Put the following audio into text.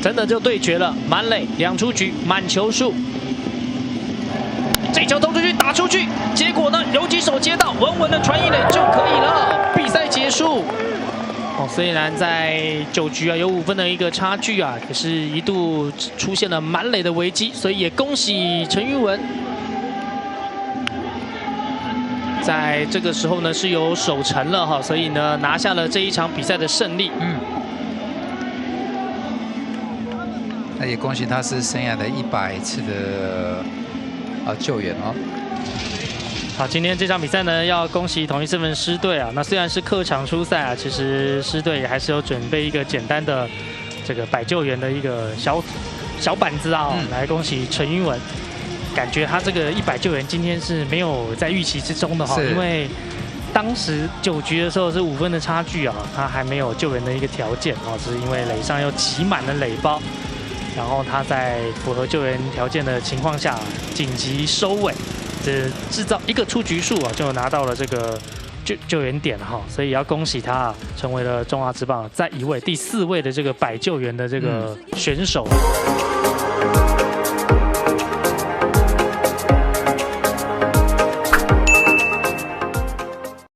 真的就对决了，满垒2出局，满球数。这球投出去，打出去，结果呢，游击手接到，稳稳的传一垒就可以了，比赛结束。虽然在9局有5分的一个差距可是一度出现了满垒的危机，所以也恭喜陈玉文。 在这个时候呢，是有守成了所以呢拿下了这一场比赛的胜利。那也恭喜他是生涯的100次的救援哦。好，今天这场比赛呢，要恭喜统一7分狮队那虽然是客场出赛其实狮队也还是有准备一个简单的这个100救援的一个小板子来恭喜陈云文。 感觉他这个100救援今天是没有在预期之中的因为当时9局的时候是5分的差距他还没有救援的一个条件只是因为垒上又挤满了垒包，然后他在符合救援条件的情况下紧急收尾，这制造一个出局数就拿到了这个救援点所以要恭喜他成为了中华职棒再一位第4位的这个100救援的这个选手。